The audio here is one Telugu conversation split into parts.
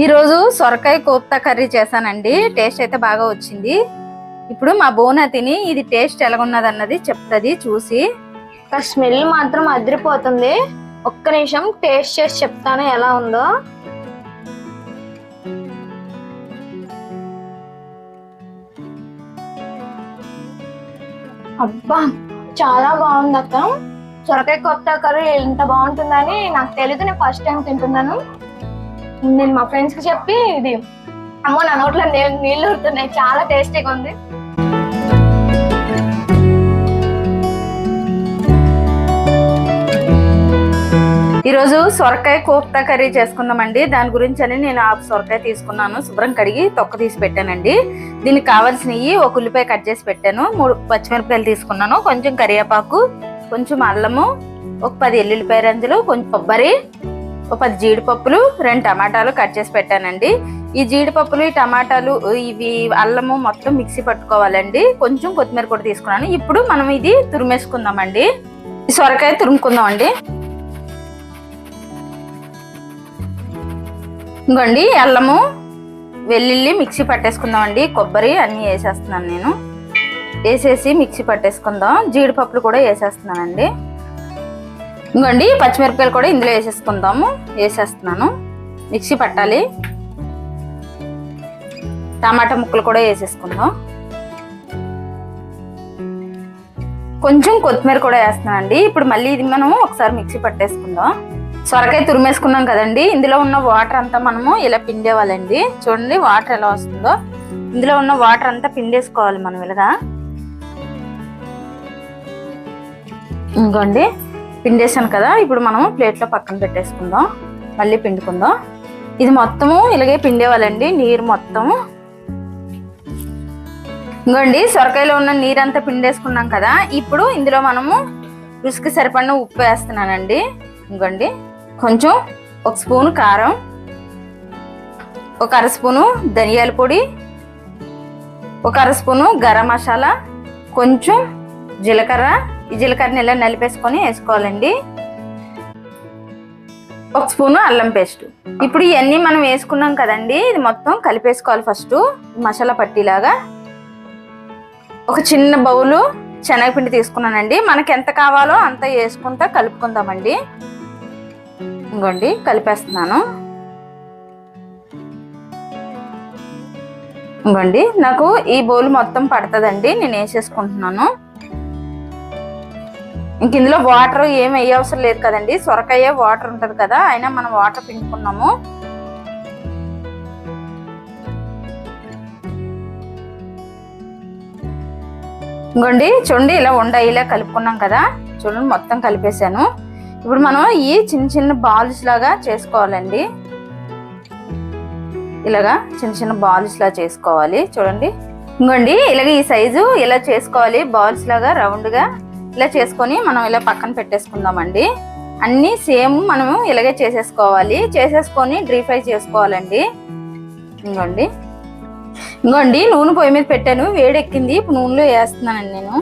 ఈరోజు సొరకాయ కోప్తా కర్రీ చేశానండి. టేస్ట్ అయితే బాగా వచ్చింది. ఇప్పుడు మా బోనా తిని ఇది టేస్ట్ ఎలాగున్నది అన్నది చెప్తుంది చూసి. స్మెల్ మాత్రం అదిరిపోతుంది. ఒక్క నిమిషం టేస్ట్ చేసి చెప్తాను ఎలా ఉందో. అబ్బా చాలా బాగుంది అక్క. సొరకాయ కోప్తా కర్రీ ఎంత బాగుంటుందని నాకు తెలియదు. నేను ఫస్ట్ టైం తింటున్నాను. నేను మా ఫ్రెండ్స్ కి చెప్పి ఇది అమ్మో నా నోట్లో నీళ్ళు ఊరుతున్నాయి. చాలా టేస్టీగా ఉంది. ఈరోజు సొరకాయ కోప్తా కర్రీ చేసుకుందామండి. దాని గురించి అని నేను ఆ సొరకాయ తీసుకున్నాను, శుభ్రం కడిగి తొక్క తీసి పెట్టానండి. దీనికి కావాల్సినవి ఒక ఉల్లిపాయ కట్ చేసి పెట్టాను, 3 పచ్చిమిరపకాయలు తీసుకున్నాను, కొంచెం కరివేపాకు, కొంచెం అల్లము, ఒక 10 ఎల్లుల్లిపాయ రంజులు, కొంచెం కొబ్బరి, ఒక 10 జీడిపప్పులు, 2 టమాటాలు కట్ చేసి పెట్టానండి. ఈ జీడిపప్పులు, ఈ టమాటాలు, ఇవి అల్లము మొత్తం మిక్సీ పట్టుకోవాలండి. కొంచెం కొత్తిమీర కూడా తీసుకున్నాను. ఇప్పుడు మనం ఇది తురిమేసుకుందామండి. ఈ సొరకాయ తురుముకుందామండి. ఇంకోండి అల్లము వెల్లుల్లి మిక్సీ పట్టేసుకుందామండి. కొబ్బరి అన్నీ వేసేస్తున్నాను నేను. వేసేసి మిక్సీ పట్టేసుకుందాం. జీడిపప్పులు కూడా వేసేస్తున్నానండి. ఇంకోండి పచ్చిమిరపకాయలు కూడా ఇందులో వేసేసుకుందాము. వేసేస్తున్నాను, మిక్సీ పట్టాలి. టమాటా ముక్కలు కూడా వేసేసుకుందాం. కొంచెం కొత్తిమీర కూడా వేస్తున్నానండి. ఇప్పుడు మళ్ళీ ఇది మనం ఒకసారి మిక్సీ పట్టేసుకుందాం. సొరకాయ తురిమేసుకున్నాం కదండి. ఇందులో ఉన్న వాటర్ అంతా మనము ఇలా పిండేవాలండి. చూడండి వాటర్ ఎలా వస్తుందో. ఇందులో ఉన్న వాటర్ అంతా పిండేసుకోవాలి మనం ఇలాగా. ఇంకోండి పిండేసాను కదా. ఇప్పుడు మనం ప్లేట్లో పక్కన పెట్టేసుకుందాం. మళ్ళీ పిండుకుందాం. ఇది మొత్తము ఇలాగే పిండేవాలండి, నీరు మొత్తము. ఇంకోండి సొరకాయలో ఉన్న నీరంతా పిండేసుకున్నాం కదా. ఇప్పుడు ఇందులో మనము రుచికి సరిపడిన ఉప్పు వేస్తున్నానండి. ఇంకోండి కొంచెం 1 స్పూను కారం, 1 అర స్పూను ధనియాల పొడి, 1 అర స్పూను గరం మసాలా, కొంచెం జీలకర్ర. ఈ జీలకర్రని ఇలా నలిపేసుకొని వేసుకోవాలండి. 1 స్పూను అల్లం పేస్ట్. ఇప్పుడు ఇవన్నీ మనం వేసుకున్నాం కదండి. ఇది మొత్తం కలిపేసుకోవాలి ఫస్ట్ మసాలా పట్టీలాగా. ఒక చిన్న బౌలు శనగపిండి తీసుకున్నానండి. మనకి ఎంత కావాలో అంత వేసుకుంటా కలుపుకుందామండి. ఇంకోండి కలిపేస్తున్నాను. ఇంకోండి నాకు ఈ బౌల్ మొత్తం పడుతుందండి. నేను వేసేసుకుంటున్నాను. ఇంక ఇందులో వాటర్ ఏమి వేయ అవసరం లేదు కదండి. సొరకాయ వాటర్ ఉంటుంది కదా, అయినా మనం వాటర్ పిండుకున్నాము. ఇంకోండి చూడండి ఇలా ఇలా కలుపుకున్నాం కదా. చూడండి మొత్తం కలిపేసాను. ఇప్పుడు మనం ఈ చిన్న చిన్న బాల్స్ లాగా చేసుకోవాలండి. ఇలాగా చిన్న చిన్న బాల్స్ లాగా చేసుకోవాలి. చూడండి ఇంకోండి ఇలాగ ఈ సైజు ఇలా చేసుకోవాలి. బాల్స్ లాగా రౌండ్ గా ఇలా చేసుకొని మనం ఇలా పక్కన పెట్టేసుకుందామండి. అన్ని సేమ్ మనము ఇలాగే చేసేసుకోవాలి. చేసేసుకొని డ్రీ ఫ్రై చేసుకోవాలండి. ఇంకోండి నూనె పొయ్యి మీద పెట్టాను, వేడెక్కింది. ఇప్పుడు నూనెలో వేస్తున్నానండి నేను.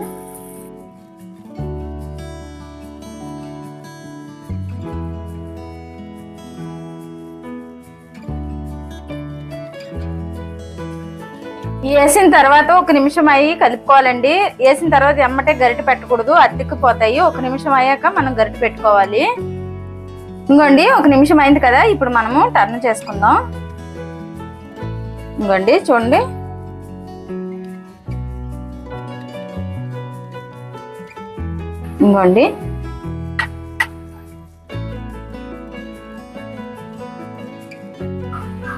వేసిన తర్వాత 1 నిమిషం అయ్యి కలుపుకోవాలండి. వేసిన తర్వాత ఎమ్మటే గరిటె పెట్టకూడదు, అతికిపోతాయి. 1 నిమిషం అయ్యాక మనం గరిటె పెట్టుకోవాలి. ఇంకోండి 1 నిమిషం అయింది కదా. ఇప్పుడు మనము టర్న్ చేసుకుందాం. ఇంకోండి చూడండి ఇంకోండి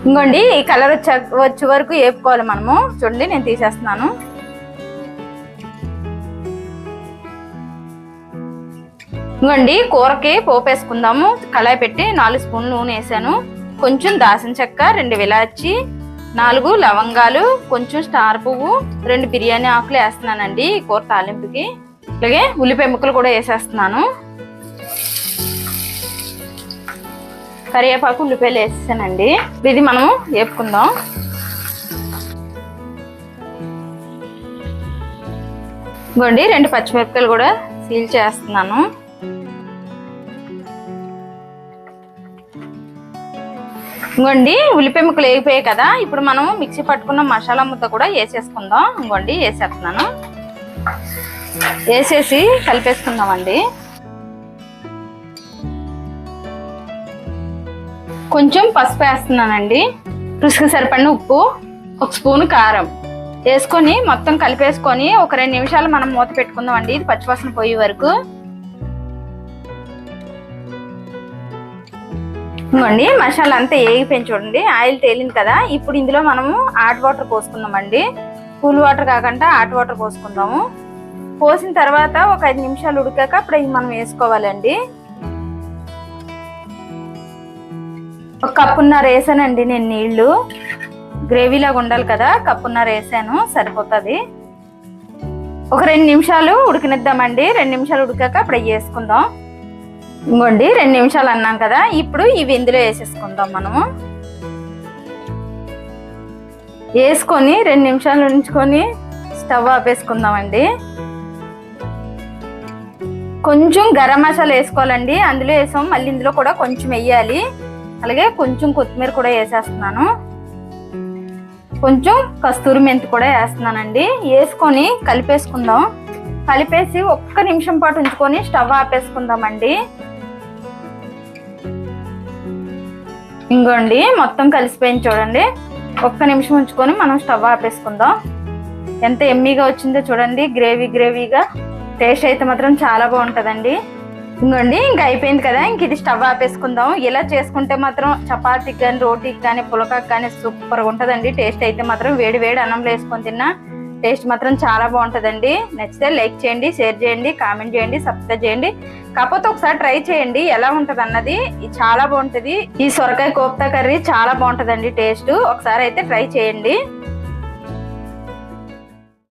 ఇంకోండి ఈ కలర్ వచ్చే వరకు వేపుకోవాలి మనము. చూడండి నేను తీసేస్తున్నాను. ఇంకోండి కూరకి పోపు వేసుకుందాము. కళాయి పెట్టి 4 స్పూన్లు నూనె వేసాను. కొంచెం దాల్చిన చెక్క, 2 ఇలాచి, 4 లవంగాలు, కొంచెం స్టార్ పువ్వు, 2 బిర్యానీ ఆకులు వేస్తున్నానండి ఈ కూర తాలింపుకి. అలాగే ఉల్లిపాయ ముక్కలు కూడా వేసేస్తున్నాను. కరివేపాకు, ఉల్లిపాయలు వేసేసానండి. ఇది మనము వేపుకుందాం. ఇంకోండి 2 పచ్చిమిరపకాయలు కూడా సీల్ చేస్తున్నాను. ఇంకోండి ఉల్లిపాయ ముక్కలు వేగిపోయాయి కదా, ఇప్పుడు మనం మిక్సీ పట్టుకున్న మసాలా ముద్ద కూడా వేసేసుకుందాం. ఇంకోండి వేసేస్తున్నాను, వేసేసి కలిపేసుకుందామండి. కొంచెం పసుపు వేస్తున్నానండి, రుచికి సరిపడిన ఉప్పు, 1 స్పూన్ కారం వేసుకొని మొత్తం కలిపేసుకొని ఒక 2 నిమిషాలు మనం మూత పెట్టుకుందాం అండి, ఇది పచ్చివాసన పోయే వరకు. ఇంకోండి మసాలా అంతా వేగిపోయింది చూడండి, ఆయిల్ తేలింది కదా. ఇప్పుడు ఇందులో మనము హాట్ వాటర్ పోసుకుందామండి, కూల్ వాటర్ కాకుండా హాట్ వాటర్ పోసుకుందాము. పోసిన తర్వాత ఒక 5 నిమిషాలు ఉడికాక అప్పుడు ఇది మనం వేసుకోవాలండి. 1 కప్పున్నర వేసానండి నేను నీళ్లు, గ్రేవీలాగా ఉండాలి కదా, కప్పున్నర వేసాను సరిపోతుంది. ఒక 2 నిమిషాలు ఉడికినిద్దామండి, 2 నిమిషాలు ఉడికాక అప్పుడు వేసుకుందాం. ఇంకోండి 2 నిమిషాలు అన్నాం కదా, ఇప్పుడు ఇవి ఇందులో వేసేసుకుందాం. మనము వేసుకొని 2 నిమిషాలు ఉంచుకొని స్టవ్ ఆపేసుకుందామండి. కొంచెం గరం మసాలా వేసుకోవాలండి, అందులో వేసాం, మళ్ళీ ఇందులో కూడా కొంచెం వేయాలి. అలాగే కొంచెం కొత్తిమీర కూడా వేసేస్తున్నాను, కొంచెం కస్తూరి మెంతి కూడా వేస్తున్నానండి. వేసుకొని కలిపేసుకుందాం. కలిపేసి 1 నిమిషం పాటు ఉంచుకొని స్టవ్ ఆపేసుకుందామండి. ఇంకోండి మొత్తం కలిసిపోయింది చూడండి, 1 నిమిషం ఉంచుకొని మనం స్టవ్ ఆపేసుకుందాం. ఎంత ఎమ్మీగా వచ్చిందో చూడండి, గ్రేవీగా. టేస్ట్ అయితే మాత్రం చాలా బాగుంటుందండి. ఇంకోండి ఇంకా అయిపోయింది కదా, ఇంక ఇది స్టవ్ ఆపేసుకుందాం. ఇలా చేసుకుంటే మాత్రం చపాతీకి కానీ రోటీకి కానీ పులకాకి కానీ సూపర్గా ఉంటుందండి. టేస్ట్ అయితే మాత్రం వేడి వేడి అన్నంలో వేసుకొని తిన్నా టేస్ట్ మాత్రం చాలా బాగుంటుందండి. నచ్చితే లైక్ చేయండి, షేర్ చేయండి, కామెంట్ చేయండి, సబ్స్క్రైబ్ చేయండి. కాకపోతే ఒకసారి ట్రై చేయండి ఎలా ఉంటది అన్నది, ఇది చాలా బాగుంటది. ఈ సొరకాయ కోఫ్తా కర్రీ చాలా బాగుంటదండి టేస్ట్, ఒకసారి అయితే ట్రై చేయండి.